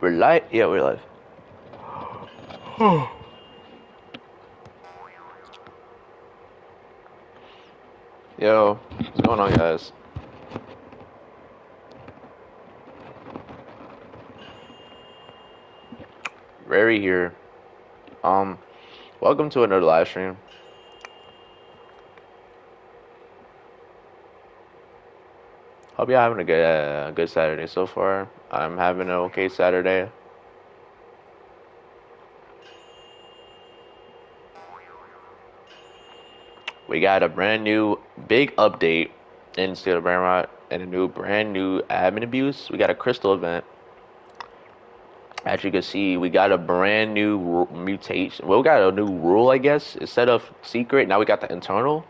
We're live? Yeah, we're live. Yo, what's going on, guys? Rary here. Um, Welcome to another live stream. Hope y'all having a good Saturday so far. I'm having an okay Saturday. We got a brand new big update in State of Brainrot and a brand new admin abuse. We got a crystal event. As you can see, we got a brand new mutation. Well, we got a new rule, I guess. Instead of secret, now we got the internal.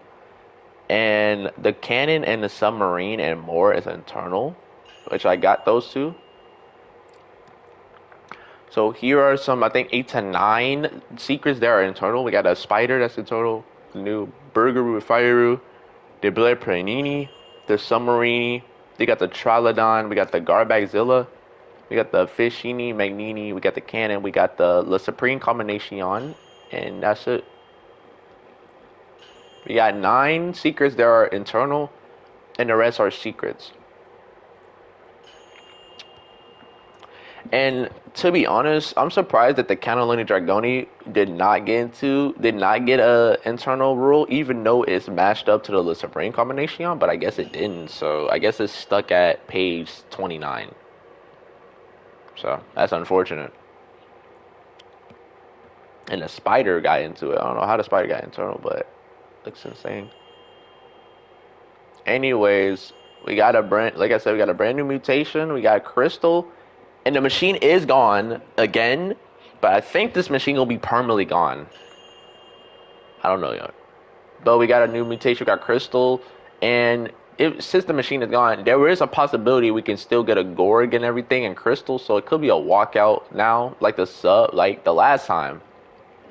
And the cannon and the submarine and more is internal, which I got those two. So here are some, I think, 8 to 9 secrets that are internal. We got a spider that's internal, the new Burgeroo with Fireroo, the Blair Panini, the submarine. They got the Trilodon, we got the Garbagzilla, we got the Fishini, Magnini, we got the cannon, we got the Supreme Combination, and that's it. We got 9 secrets that are internal, and the rest are secrets. And to be honest, I'm surprised that the Cannellini Dragoni did not get a internal rule, even though it's matched up to the Supreme Combination, but I guess it didn't. So I guess it's stuck at page 29. So that's unfortunate. And the spider got into it. I don't know how the spider got internal, but it looks insane. Anyways, we got like I said, we got a brand new mutation. We got Crystal. And the machine is gone again, but I think this machine will be permanently gone. I don't know yet. But we got a new mutation, we got Crystal, and since the machine is gone, there is a possibility we can still get a Gorg and everything and Crystal, so it could be a walkout now, like the last time.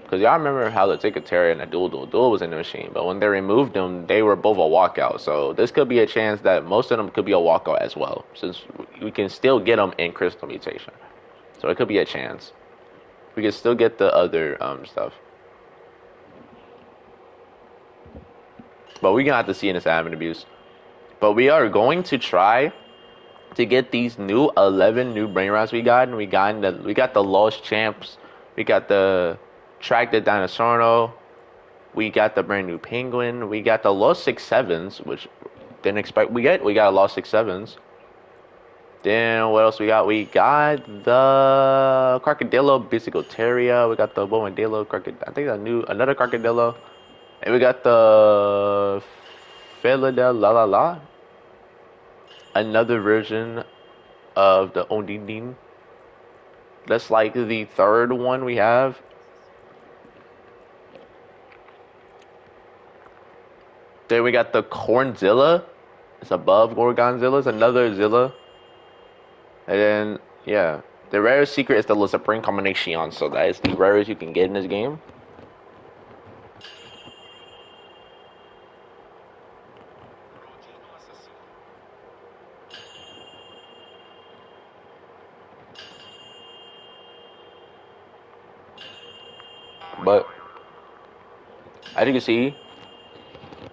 Because y'all remember how the Ticketeria and the Duel was in the machine, but when they removed them, they were both a walkout. So this could be a chance that most of them could be a walkout as well, since we can still get them in Crystal Mutation. So it could be a chance. We can still get the other stuff. But we're going to have to see in this admin abuse. But we are going to try to get these new 11 new brain rots we got. And we got the Lost Champs. We got the Track the Dinosaur. We got the brand new Penguin. We got the Lost 6-7s, which didn't expect we get. We got a Lost 6-7s. Then what else we got? We got the Crocodilo Bisicoteria. We got the Bomadillo Crocodile. I think another Crocodilo. And we got the Felida La La La. Another version of the Ondindin. That's like the third one we have. Then we got the Cornzilla. It's above Gorgonzilla. It's another Zilla. And then, yeah. The rarest secret is the Supreme Combination. So that is the rarest you can get in this game. But, as you can see,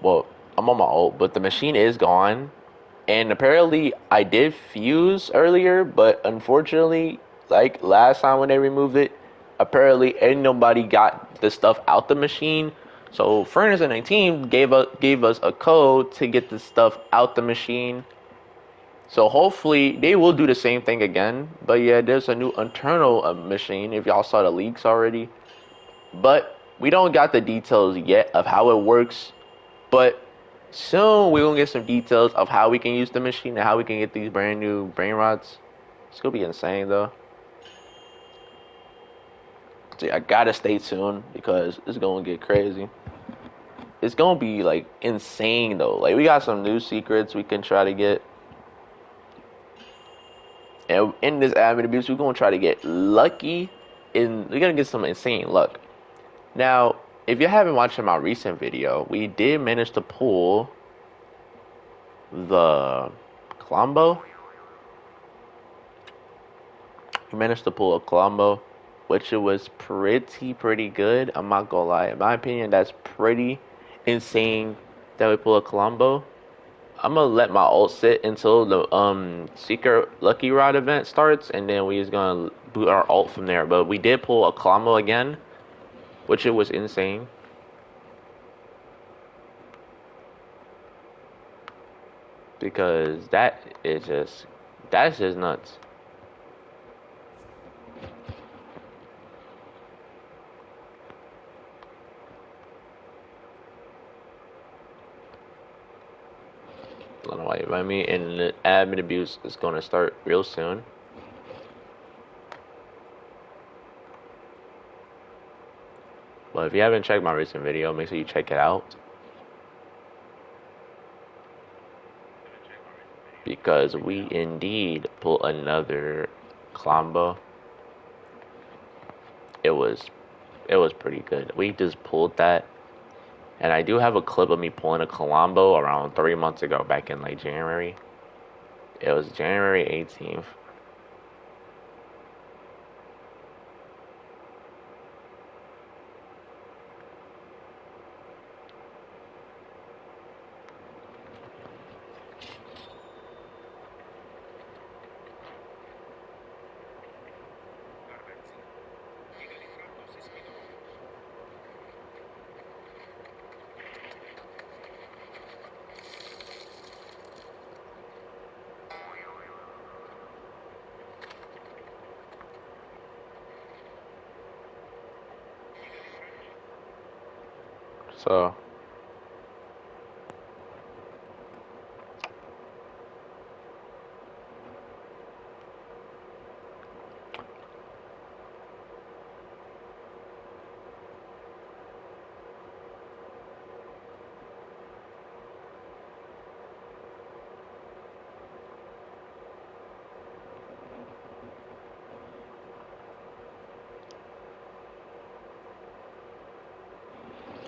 well, I'm on my ult, but the machine is gone. And apparently, I did fuse earlier, but unfortunately, like last time when they removed it, apparently ain't nobody got the stuff out the machine. So Furnace and the team gave us a code to get the stuff out the machine. So hopefully they will do the same thing again. But yeah, there's a new internal machine. If y'all saw the leaks already, but we don't got the details yet of how it works. But soon we will get some details of how we can use the machine and how we can get these brand new brain rots. It's gonna be insane though. So yeah, I gotta stay tuned because it's gonna get crazy. It's gonna be like insane though. Like we got some new secrets we can try to get. And in this admin abuse, we're gonna try to get lucky. We're gonna get some insane luck. Now, if you haven't watched my recent video, we did manage to pull the Colombo. We managed to pull a Colombo, which it was pretty good. I'm not gonna lie. In my opinion, that's pretty insane that we pull a Colombo. I'm gonna let my ult sit until the Seeker Lucky Rod event starts, and then we just gonna boot our ult from there. But we did pull a Colombo again, which it was insane. Because that's just nuts. I don't know why you remind me, and the admin abuse is gonna start real soon. But if you haven't checked my recent video, make sure you check it out. Because we indeed pull another Colombo. It was pretty good. We just pulled that. And I do have a clip of me pulling a Colombo around 3 months ago, back in like January. It was January 18th. So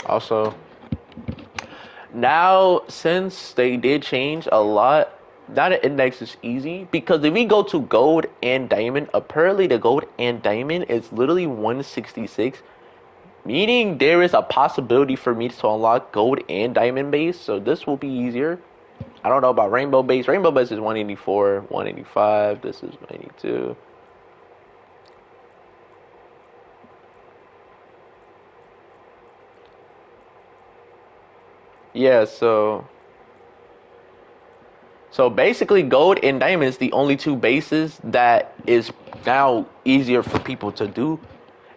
also, now since they did change a lot, now the index is easy, because if we go to gold and diamond, apparently the gold and diamond is literally 166, meaning there is a possibility for me to unlock gold and diamond base, so this will be easier. I don't know about rainbow base. Rainbow base is 184, 185, this is 182. Yeah, so basically gold and diamond is the only two bases that is now easier for people to do.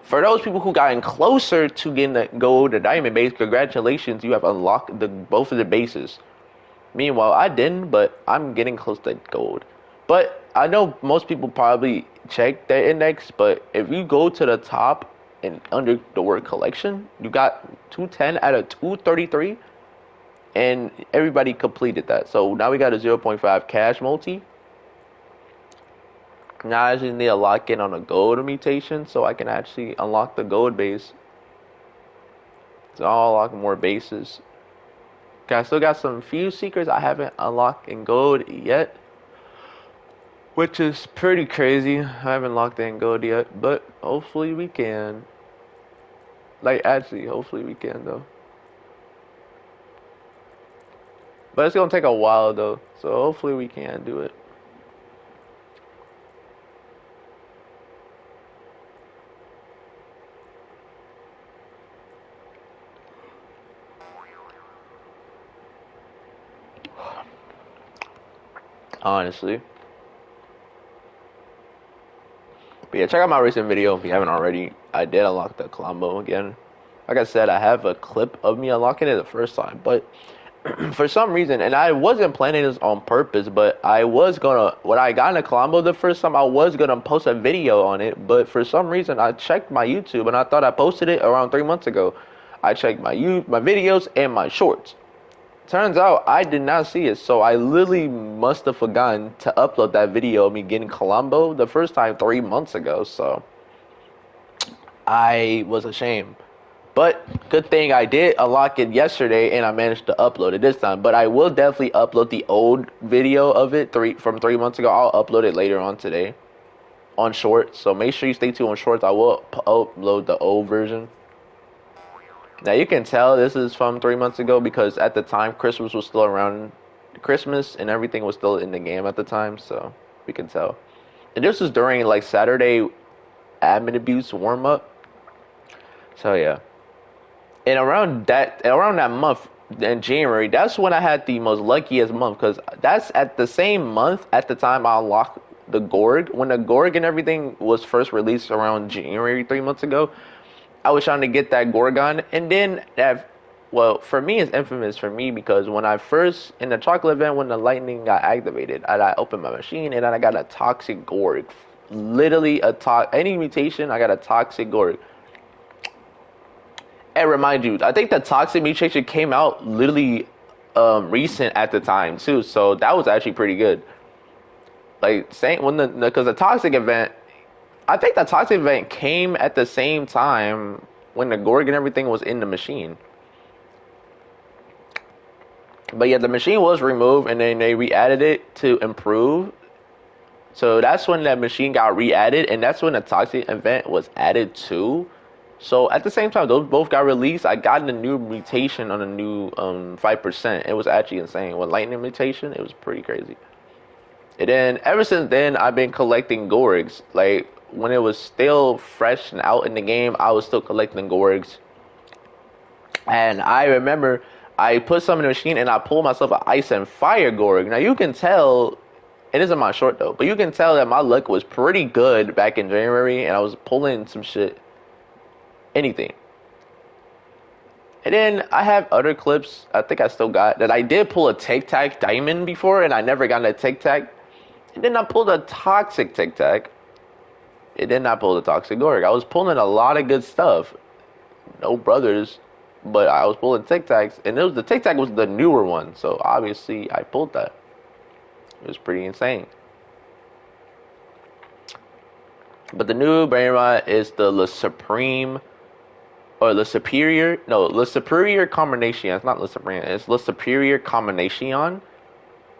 For those people who gotten closer to getting the gold or diamond base, congratulations, you have unlocked both of the bases. Meanwhile, I didn't, but I'm getting close to gold. But I know most people probably check their index, but if you go to the top and under the word collection, you got 210 out of 233, and everybody completed that. So now we got a 0.5 cash multi. Now I just need to lock in on a gold mutation so I can actually unlock the gold base. So I'll unlock more bases. Okay, I still got some few secrets I haven't unlocked in gold yet, which is pretty crazy. I haven't locked in gold yet, but hopefully we can. Like, actually, hopefully we can, though. But it's gonna take a while, though, so hopefully we can do it. Honestly. But yeah, check out my recent video if you haven't already. I did unlock the Colombo again. Like I said, I have a clip of me unlocking it the first time, but for some reason, and I wasn't planning this on purpose, but I was gonna, when I got in a Colombo the first time, I was gonna post a video on it, but for some reason, I checked my YouTube, and I thought I posted it around 3 months ago. I checked my videos and my shorts. Turns out I did not see it, so I literally must have forgotten to upload that video of me getting Colombo the first time 3 months ago, so I was ashamed. But good thing I did unlock it yesterday and I managed to upload it this time. But I will definitely upload the old video of it from 3 months ago. I'll upload it later on today on Shorts. So make sure you stay tuned on Shorts. I will upload the old version. Now you can tell this is from 3 months ago because at the time Christmas was still around. Christmas and everything was still in the game at the time, so we can tell. And this was during like Saturday admin abuse warm up. So yeah. And around that month in January, that's when I had the most luckiest month because that's at the same month at the time I unlocked the Gorg. When the Gorg and everything was first released around January 3 months ago, I was trying to get that Gorgon, and then well, for me, it's infamous for me because when I first, in the chocolate event, when the lightning got activated, I opened my machine, and then I got a toxic Gorg. Literally, any mutation, I got a toxic Gorg. And remind you, I think the toxic mutation came out literally recent at the time, too, so that was actually pretty good. Like, saying, because the toxic event, I think the toxic event came at the same time when the Gorg and everything was in the machine. But yeah, the machine was removed and then they re-added it to improve. So that's when that machine got re-added and that's when the toxic event was added to. So at the same time, those both got released. I got the new mutation on the new 5%. It was actually insane. With lightning mutation, it was pretty crazy. And then ever since then, I've been collecting Gorgs. Like when it was still fresh and out in the game, I was still collecting Gorgs. And I remember I put some in the machine and I pulled myself an Ice and Fire Gorg. Now you can tell, it isn't my short though, but you can tell that my luck was pretty good back in January and I was pulling some shit, anything. And then I have other clips, I think I still got, that I did pull a Tic Tac Diamond before and I never got a Tic Tac. And then I pulled a Toxic Tic Tac. And then I pulled a Toxic Gorg. I was pulling a lot of good stuff. No brothers. But I was pulling Tic Tacs, and the Tic Tac was the newer one, so obviously I pulled that. It was pretty insane. But the new brain rot is the Le Supreme, or Le Superior. No, Le Superior Combination. It's not Le Supreme. It's Le Superior Combination.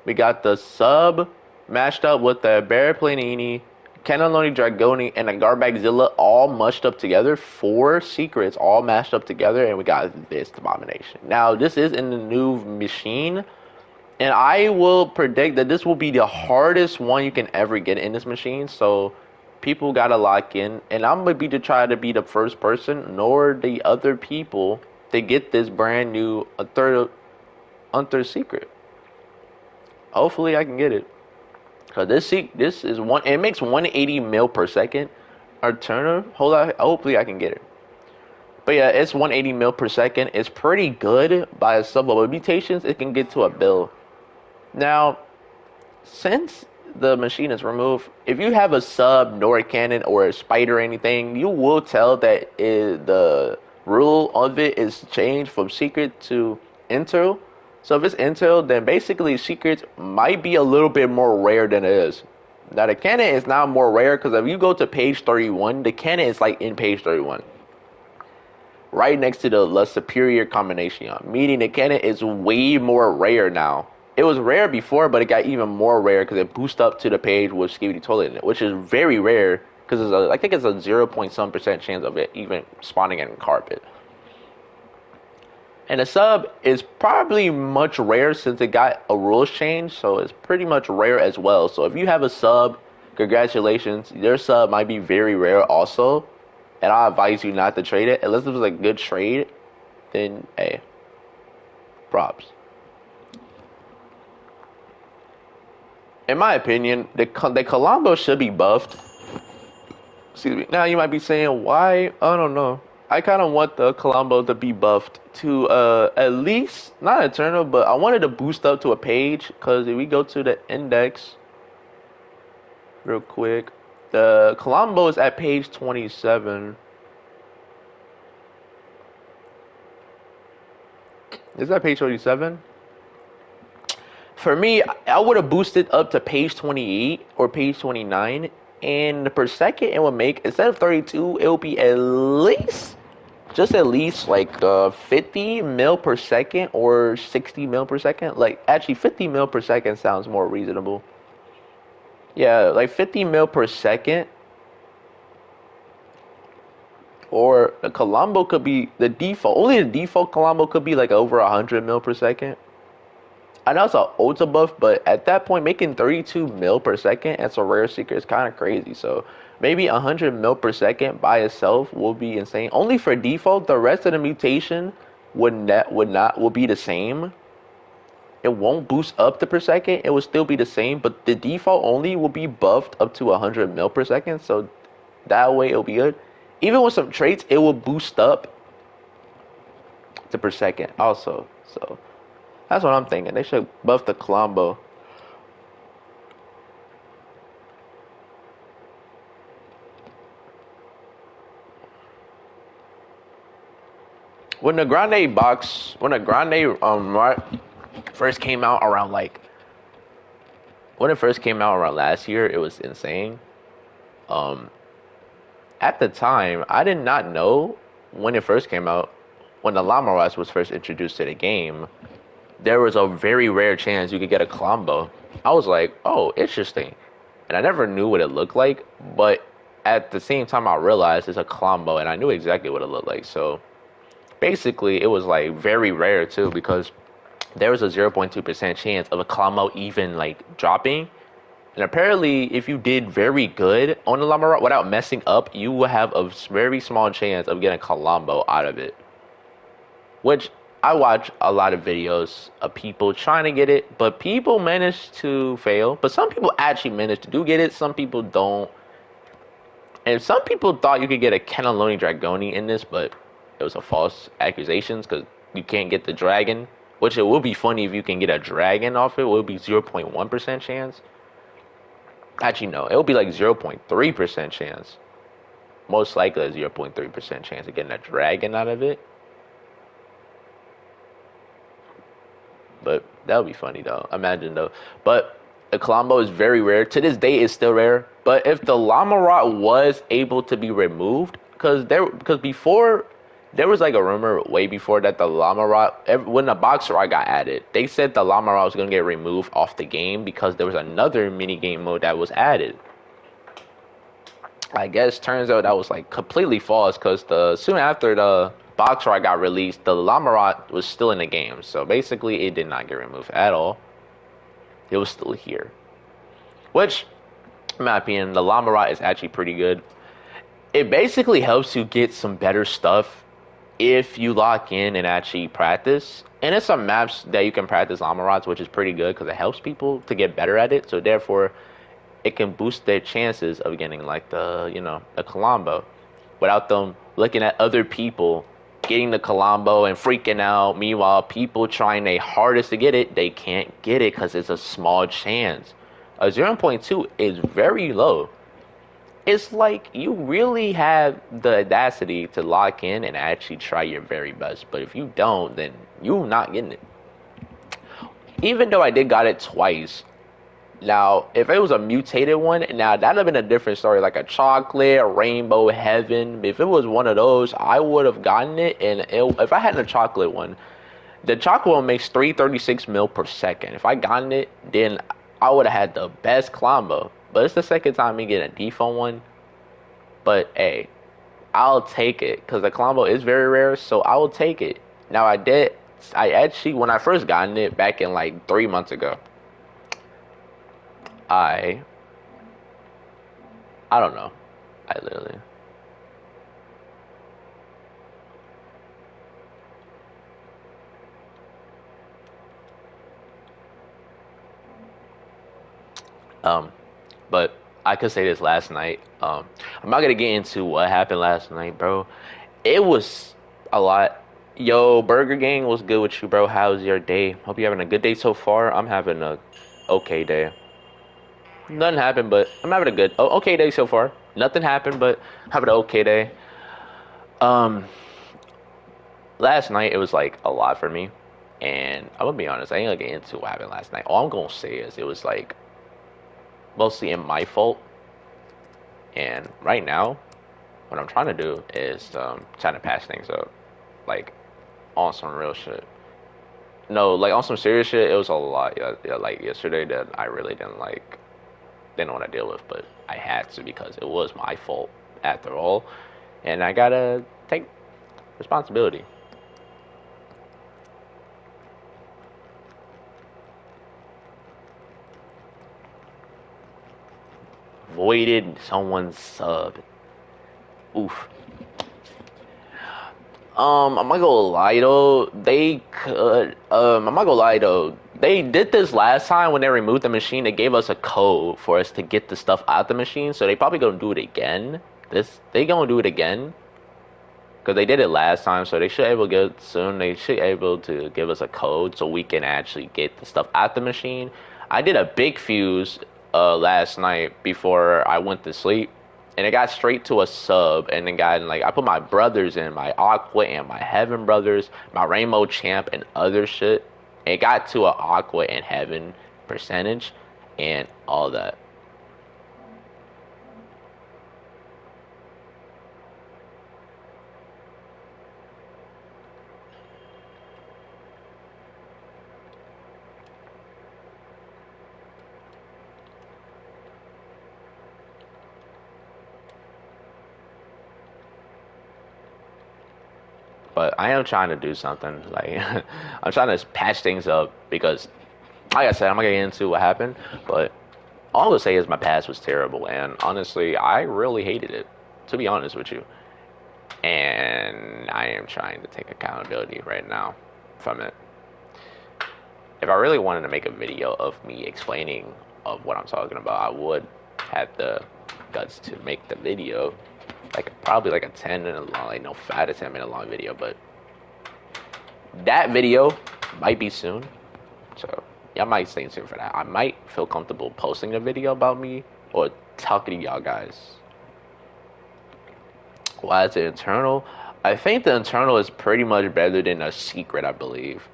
We got the sub mashed up with the Bear Planini, Cannelloni Dragoni, and a Garbagzilla all mushed up together. 4 secrets all mashed up together, and we got this abomination. Now, this is in the new machine, and I will predict that this will be the hardest one you can ever get in this machine, so people gotta lock in. And I'm gonna to try to be the first person, nor the other people, to get this brand new Unthird secret. Hopefully, I can get it. Cause this is it makes 180 mil per second. Our turner, hopefully I can get it. But yeah, it's 180 mil per second. It's pretty good by itself. But with mutations, it can get to a bill. Now, since the machine is removed, if you have a sub Nord cannon or a spider or anything, you will tell that the rule of it is changed from secret to intel. So if it's intel, then basically secrets might be a little bit more rare than it is. Now the cannon is now more rare because if you go to page 31, the cannon is like in page 31. Right next to the Le Superior Combination, meaning the cannon is way more rare now. It was rare before, but it got even more rare because it boosted up to the page with Skibidi Toilet in it, which is very rare because I think it's a 0.some% chance of it even spawning in carpet. And the sub is probably much rare since it got a rules change, so it's pretty much rare as well. So if you have a sub, congratulations. Your sub might be very rare also, and I advise you not to trade it. Unless it was a good trade, then hey, props. In my opinion, the Colombo should be buffed. Excuse me. Now you might be saying, why? I don't know. I kind of want the Colombo to be buffed to at least, not Eternal, but I wanted to boost up to a page, because if we go to the index real quick, the Colombo is at page 27. Is that page 27? For me, I would have boosted up to page 28 or page 29, and per second it would make, instead of 32, it would be at least like 50 mil per second or 60 mil per second. Like, actually 50 mil per second sounds more reasonable. Yeah, like 50 mil per second Or the Colombo could be the default. Only the default Colombo could be like over 100 mil per second. I know it's an ultra buff, but at that point, making 32 mil per second as a rare seeker is kind of crazy. So maybe 100 mil per second by itself will be insane. Only for default, the rest of the mutation would be the same. It won't boost up the per second. It will still be the same, but the default only will be buffed up to 100 mil per second. So that way it'll be good. Even with some traits, it will boost up the per second also. So that's what I'm thinking. They should buff the Colombo. When the Grande first came out around when it first came out around last year, it was insane. At the time, I did not know when it first came out, when the Llama was first introduced to the game, there was a very rare chance you could get a Colombo. I was like, oh, interesting. And I never knew what it looked like, but at the same time I realized it's a Colombo and I knew exactly what it looked like. So basically it was like very rare too, because there was a 0.2% chance of a Colombo even like dropping. And apparently, if you did very good on the Llama without messing up, you will have a very small chance of getting a Colombo out of it. Which I watch a lot of videos of people trying to get it, but people manage to fail. But some people actually manage to do get it. Some people don't. And some people thought you could get a Cannelloni Dragoni in this, but it was a false accusations because you can't get the dragon. Which it will be funny if you can get a dragon off it. It will be 0.1% chance. Actually, no. It will be like 0.3% chance. Most likely a 0.3% chance of getting a dragon out of it. But that would be funny, though. Imagine, though. But the Colombo is very rare. To this day, it's still rare. But if the Llama was able to be removed, because before, there was like a rumor way before that the Llama when the Boxer Rod got added, they said the Llama was going to get removed off the game because there was another mini game mode that was added. I guess turns out that was like completely false because soon after the Boxer Rod got released, the Llama was still in the game. So basically, it did not get removed at all. It was still here. Which, in my opinion, the Llama is actually pretty good. It basically helps you get some better stuff if you lock in and actually practice. And it's some maps that you can practice Llama, which is pretty good because it helps people to get better at it. So therefore, it can boost their chances of getting like the Colombo without them looking at other people getting the Colombo and freaking out. Meanwhile, people trying their hardest to get it, they can't get it because it's a small chance. A 0.2 is very low. It's like you really have the audacity to lock in and actually try your very best. But if you don't, then you're not getting it. Even though I did got it twice. Now, if it was a mutated one, now that'd have been a different story. Like a chocolate, a rainbow heaven. If it was one of those, I would have gotten it. And if I had a chocolate one, the chocolate one makes 336 mil per second. If I gotten it, then I would have had the best Colombo. But it's the second time me getting a default one. But hey, I'll take it because the Colombo is very rare, so I will take it. Now I actually, when I first gotten it back in like 3 months ago, I don't know. I literally. But I could say this last night. I'm not gonna get into what happened last night, bro. It was a lot. Yo, Burger Gang, what's good with you, bro? How's your day? Hope you're having a good day so far. I'm having a okay day. Nothing happened, but I'm having a good, okay day so far. Nothing happened, but having an okay day. Um, Last night it was like a lot for me, and I'm gonna be honest. I ain't gonna get into what happened last night. All I'm gonna say is it was like mostly in my fault. And right now, what I'm trying to do is trying to patch things up, like on some real shit. No, like on some serious shit. It was a lot, yeah, like yesterday that I really didn't want to deal with, but I had to because it was my fault after all. and I gotta take responsibility. Voided someone's sub. Oof. I'm not gonna lie though. They could. I'm not gonna lie though. They did this last time when they removed the machine. They gave us a code for us to get the stuff out the machine. So they probably gonna do it again. They gonna do it again because they did it last time. So they should able to get soon. They should able to give us a code so we can actually get the stuff out the machine. I did a big fuse last night before I went to sleep, and it got straight to a sub, and then got like I put my brothers in, my Aqua and my Heaven brothers, my Rainbow Champ and other shit. And it got to a Aqua and Heaven percentage and all that. But I am trying to do something. Like I'm trying to patch things up because, like I said, I'm not gonna get into what happened. But all I'm gonna say is my past was terrible, and honestly, I really hated it. To be honest with you, and I am trying to take accountability right now from it. If I really wanted to make a video of me explaining of what I'm talking about, I would have the guts to make the video, like probably like a 10 minute long, like no 5 to 10 minute long video. But that video might be soon, so y'all might stay tuned for that. I might feel comfortable posting a video about me or talking to y'all guys. Why is it internal? I think the internal is pretty much better than a secret, I believe.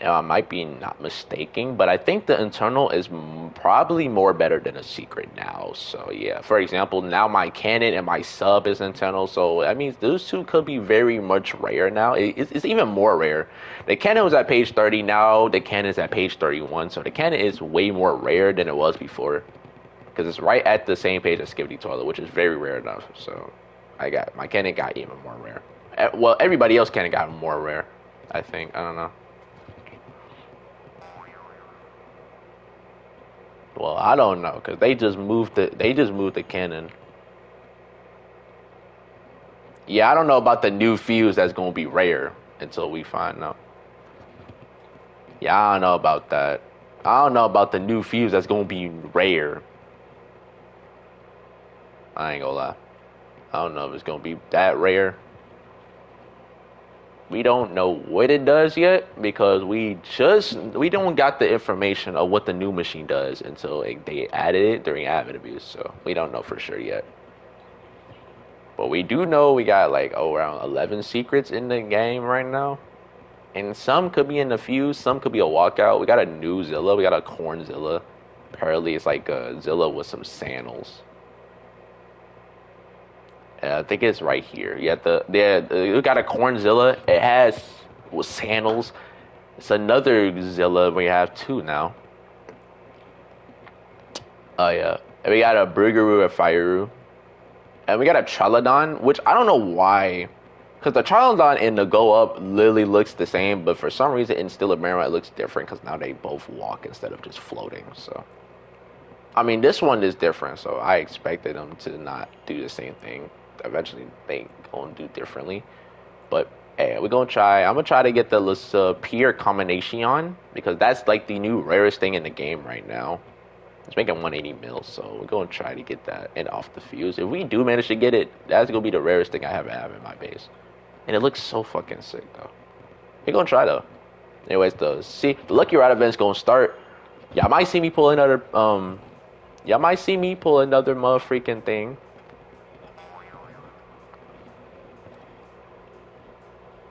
I might be not mistaken, but I think the internal is probably more better than a secret now. So yeah, for example, now my cannon and my sub is internal, so that means those two could be very much rare now. It's even more rare. The cannon was at page 30, now the cannon is at page 31, so the cannon is way more rare than it was before, because it's right at the same page as Skibidi Toilet, which is very rare enough. So I got my cannon got even more rare. Well, everybody else cannon got more rare, I think. I don't know. Well, I don't know because they just moved the cannon. Yeah, I don't know about the new fuse that's gonna be rare until we find out. Yeah, I don't know about that. I don't know about the new fuse that's gonna be rare. I ain't gonna lie. I don't know if it's gonna be that rare. We don't know what it does yet because we don't got the information of what the new machine does until they added it during admin abuse. So we don't know for sure yet. But we do know we got like around 11 secrets in the game right now. And some could be in the fuse, some could be a walkout. We got a new Zilla, we got a corn Zilla. Apparently it's like a Zilla with some sandals. I think it's right here. You got a corn Zilla. It has with sandals. It's another Zilla. We have two now. Oh yeah. And we got a Brugaroo, a Fireroo. And we got a Trollodon, which I don't know why. Because the Trollodon and the Go Up literally looks the same, but for some reason in Still Mirror it looks different because now they both walk instead of just floating. So, I mean, this one is different, so I expected them to not do the same thing. Eventually, they gonna do differently. But hey, we're gonna try. I'm gonna try to get the Pier combination because that's like the new rarest thing in the game right now. It's making 180 mils, so we're gonna try to get that and off the fuse. If we do manage to get it, that's gonna be the rarest thing I ever have in my base. And it looks so fucking sick though. We're gonna try though. Anyways, the Lucky Ride event's gonna start. Y'all might see me pull another y'all might see me pull another motherfucking thing.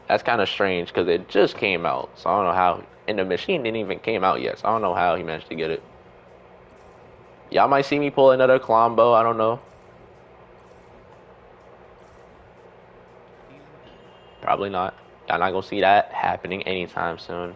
That's kind of strange because it just came out, so I don't know how. And the machine didn't even came out yet, so I don't know how he managed to get it. Y'all might see me pull another Colombo. I don't know. Probably not. Y'all not gonna see that happening anytime soon.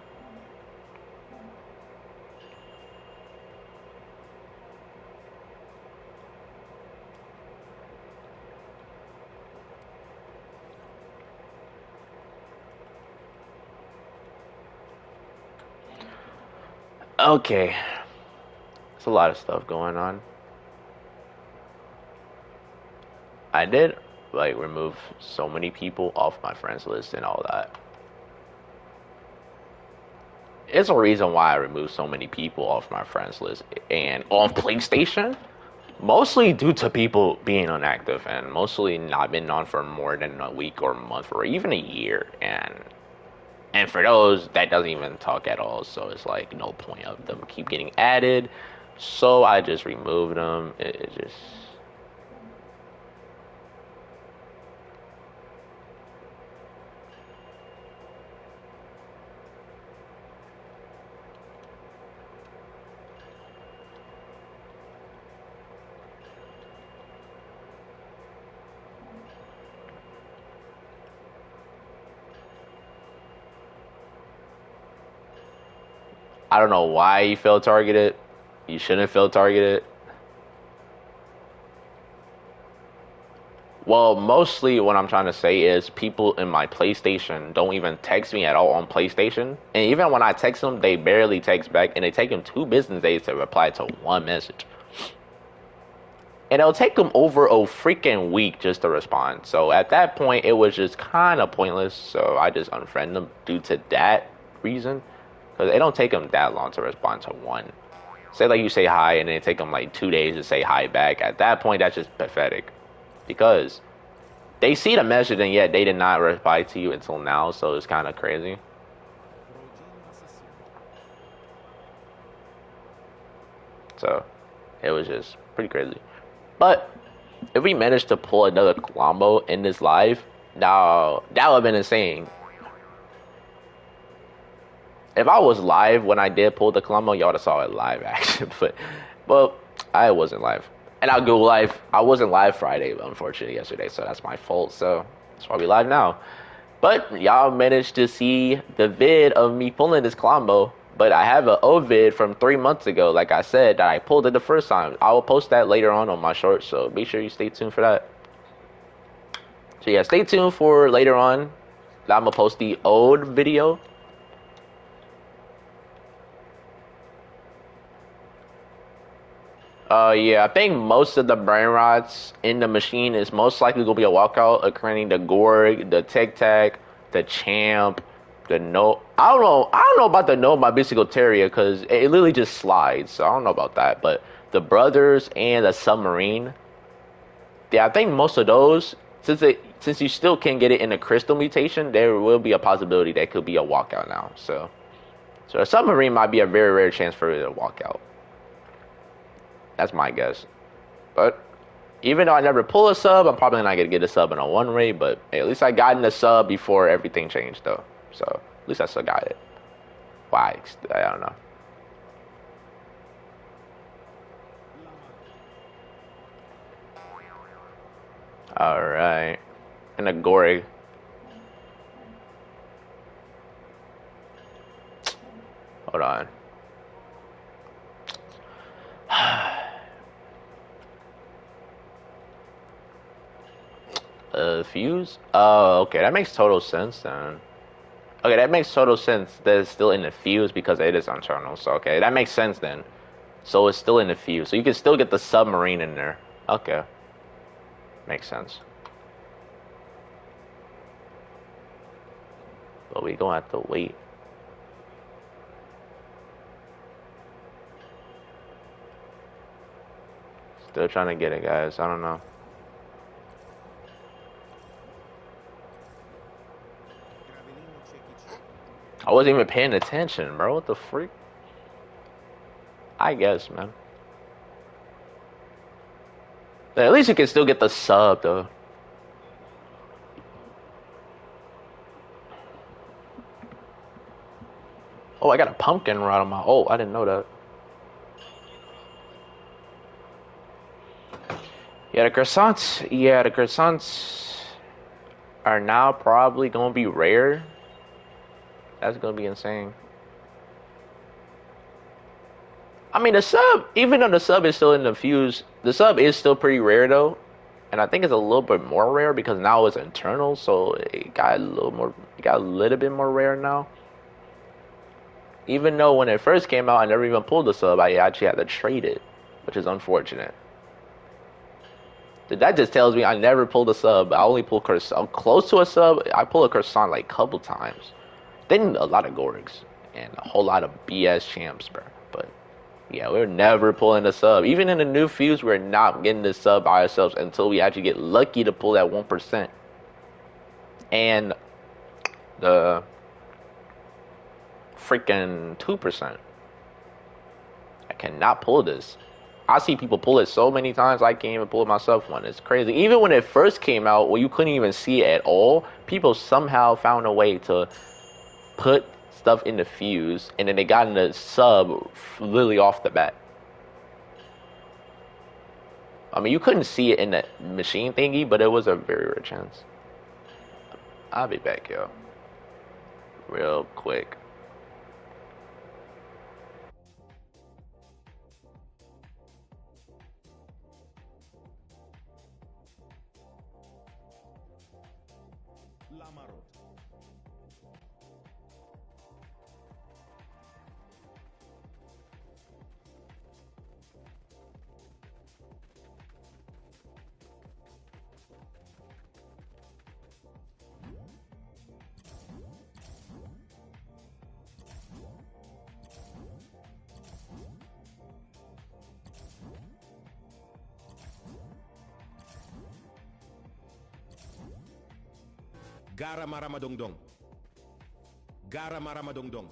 Okay, it's a lot of stuff going on. I did like remove so many people off my friends list and all that. It's a reason why I removed so many people off my friends list and on PlayStation. Mostly due to people being inactive and mostly not been on for more than a week or a month or even a year. And for those that doesn't even talk at all, so it's like no point of them keep getting added. So I just removed them. It just I don't know why you feel targeted. You shouldn't feel targeted. Well, mostly what I'm trying to say is people in my PlayStation don't even text me at all on PlayStation. And even when I text them, they barely text back and they take them 2 business days to reply to one message. And it'll take them over a freaking week just to respond. So at that point, it was just kind of pointless. So I just unfriended them due to that reason. Because it don't take them that long to respond to one. Say like you say hi and then it take them like 2 days to say hi back. At that point, that's just pathetic. Because they see the message and yet they did not reply to you until now, so it's kind of crazy. So it was just pretty crazy. But if we managed to pull another Colombo in this live, now that would have been insane. If I was live when I did pull the Colombo, y'all would have saw it live action. But well, I wasn't live. And I'll go live. I wasn't live Friday, unfortunately, yesterday, so that's my fault. So that's why we live now. But y'all managed to see the vid of me pulling this Colombo. But I have an old vid from 3 months ago, like I said, that I pulled it the first time. I will post that later on my shorts, so make sure you stay tuned for that. So yeah, stay tuned for later on. I'm gonna post the old video. Yeah, I think most of the brain rots in the machine is most likely gonna be a walkout, occurring the Gorg, the Tic Tac, the Champ, the No. I don't know. I don't know about the No My Mystical Terrier because it literally just slides. So I don't know about that. But the Brothers and the Submarine, yeah, I think most of those, since you still can get it in a Crystal mutation, there will be a possibility that could be a walkout now. So a Submarine might be a very rare chance for it to walk out. That's my guess. But even though I never pull a sub, I'm probably not gonna get a sub in a one rate. But hey, at least I got in the sub before everything changed, though. So at least I still got it. Why? I don't know. All right, and a Gory. Hold on. Fuse? Oh, okay. That makes total sense then. Okay, that makes total sense that it's still in the fuse because it is internal. So, okay, that makes sense then. So it's still in the fuse. So you can still get the submarine in there. Okay. Makes sense. But we gonna have to wait. Still trying to get it, guys. I don't know. I wasn't even paying attention, bro. What the freak? I guess, man. At least you can still get the sub, though. Oh, I got a pumpkin rod on my... Oh, I didn't know that. Yeah, the croissants... Yeah, the croissants are now probably going to be rare. That's going to be insane. I mean, the sub, even though the sub is still in the fuse, the sub is still pretty rare, though. And I think it's a little bit more rare because now it's internal, so it got a little bit more rare now. Even though when it first came out, I never even pulled the sub. I actually had to trade it, which is unfortunate. That just tells me I never pulled a sub. I only pull Croissant. Close to a sub, I pull a Croissant like a couple times. Then a lot of Gorgs and a whole lot of BS champs, bro. But yeah, we're never pulling a sub. Even in the new fuse, we're not getting the sub by ourselves until we actually get lucky to pull that 1%. And the freaking 2%. I cannot pull this. I see people pull it so many times, I can't even pull it myself one. It's crazy. Even when it first came out, where you couldn't even see it at all, people somehow found a way to put stuff in the fuse, and then they got in the sub literally off the bat. I mean, you couldn't see it in the machine thingy, but it was a very rare chance. I'll be back, yo. Real quick. Gara Maramadongdong. Gara Maramadongdong.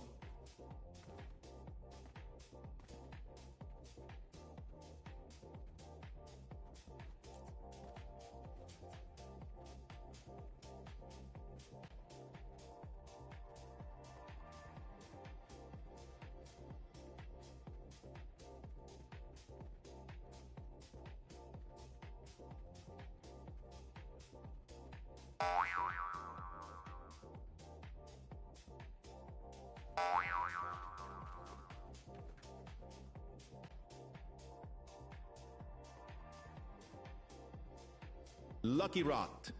Lucky Rot.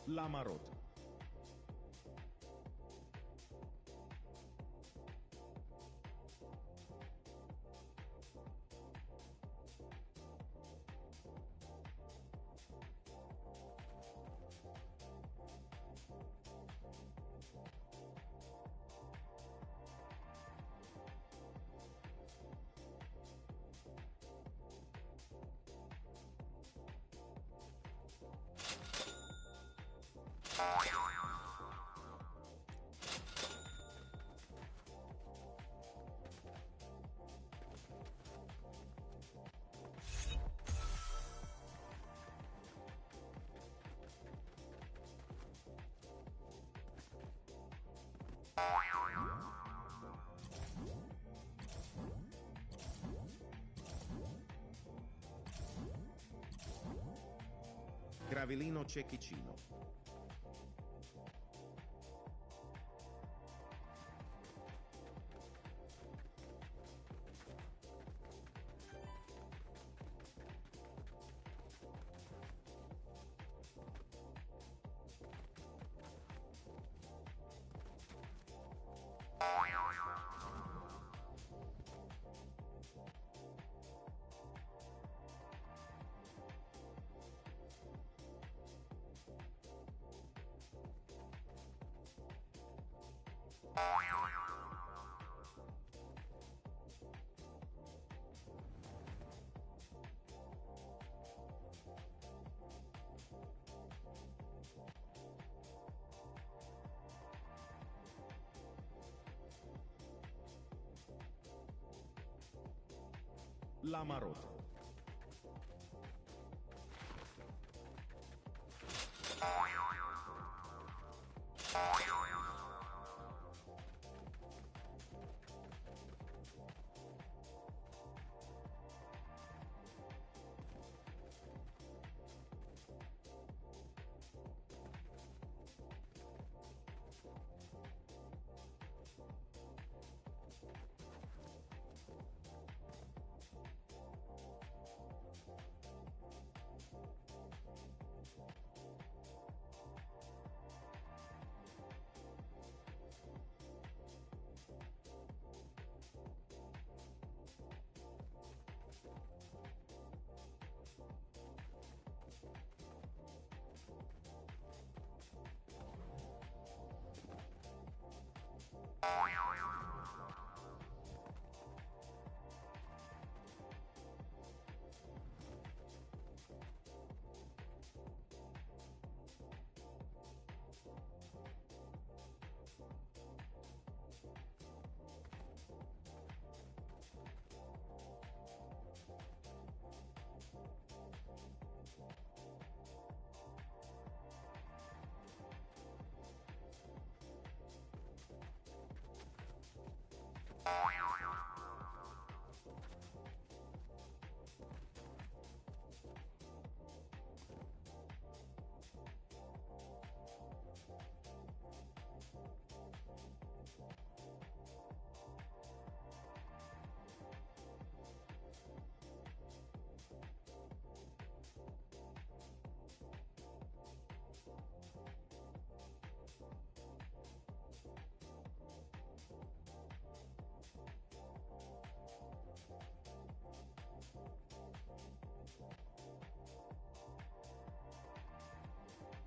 Lamarot. Gravellino Cecchicino. Lamarot.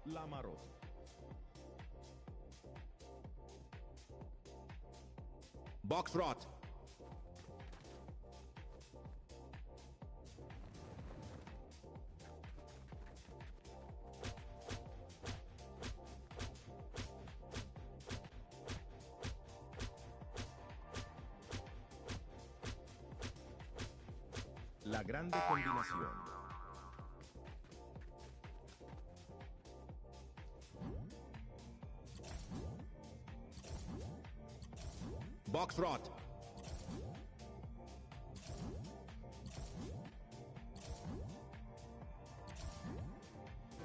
La Marot. Box rot. La grande combinación. Box rot.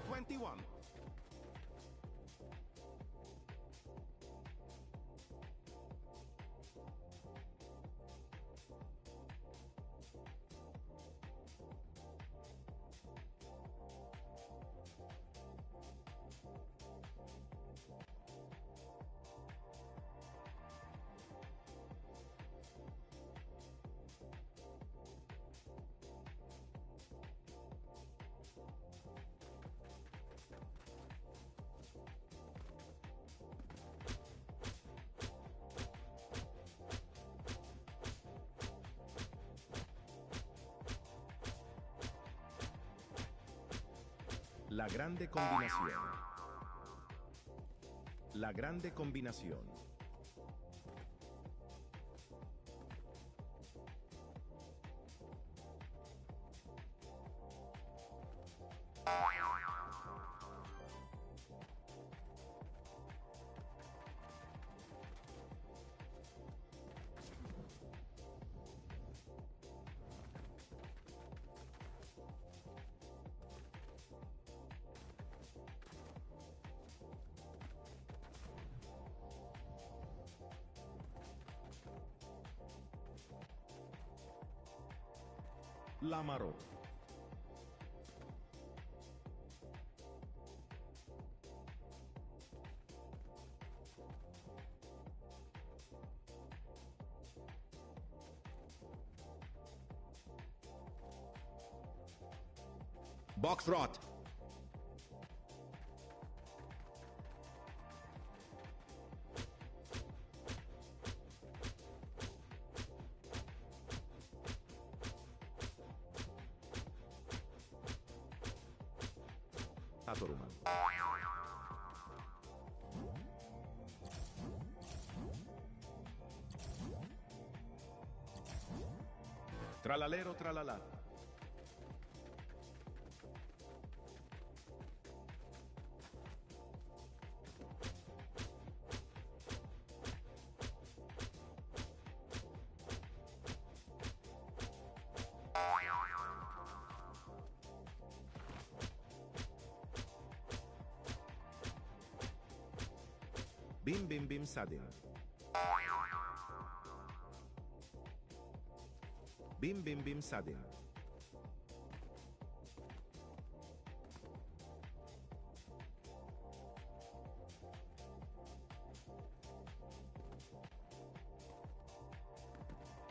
$21. La grande combinación. La grande combinación. La Marot. Box rot. Tatoruman. Tralalero tralala. Bim bim bim sadin. Bim bim bim sadin.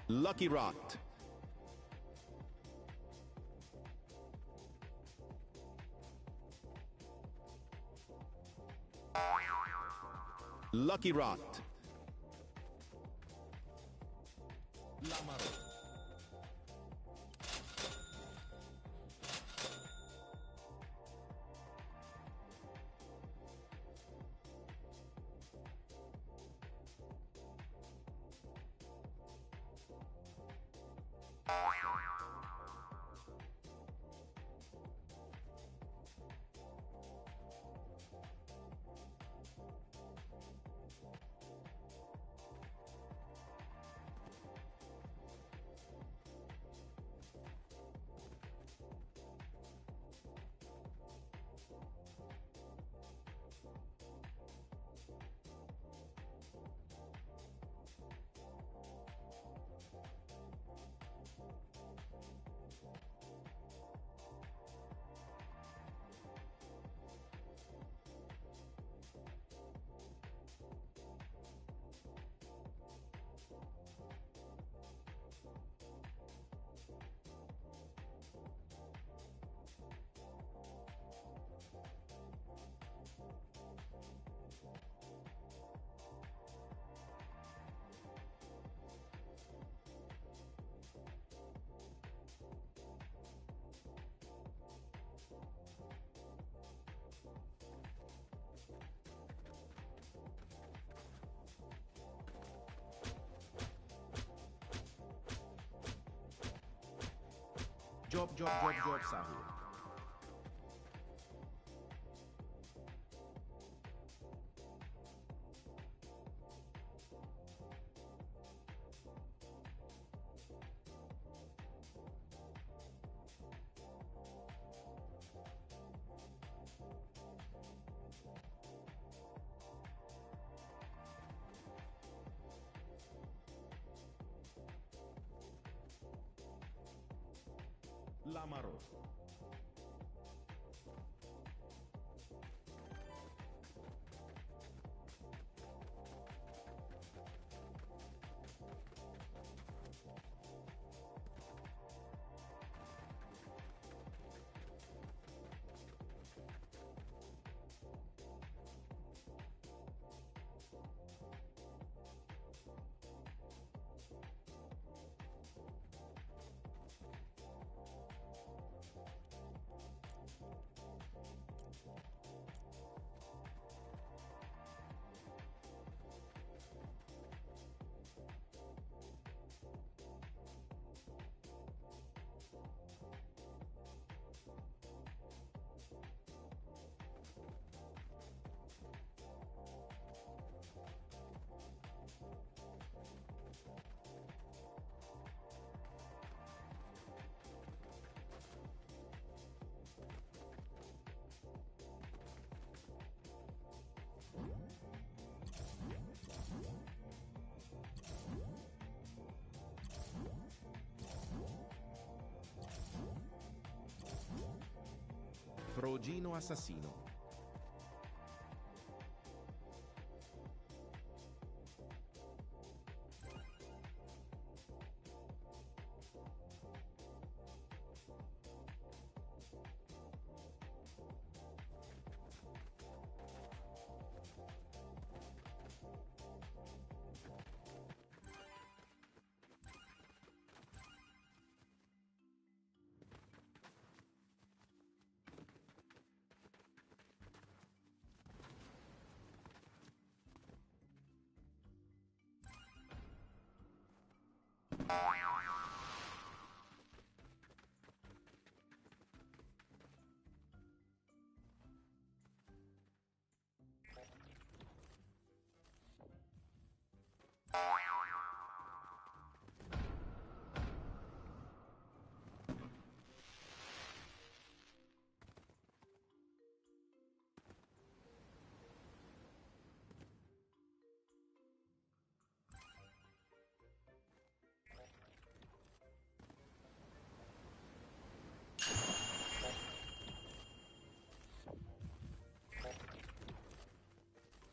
Lucky Rot. Lucky Rot. La Marot. Job sahur. Lamaro. Frogino assassino.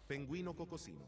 Penguino cocosino.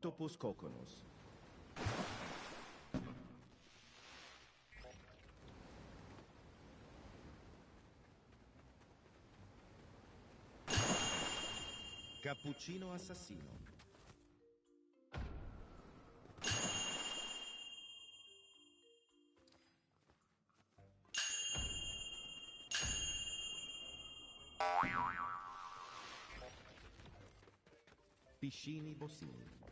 Octopus Coconus. Cappuccino assassino. Piscini Bossini.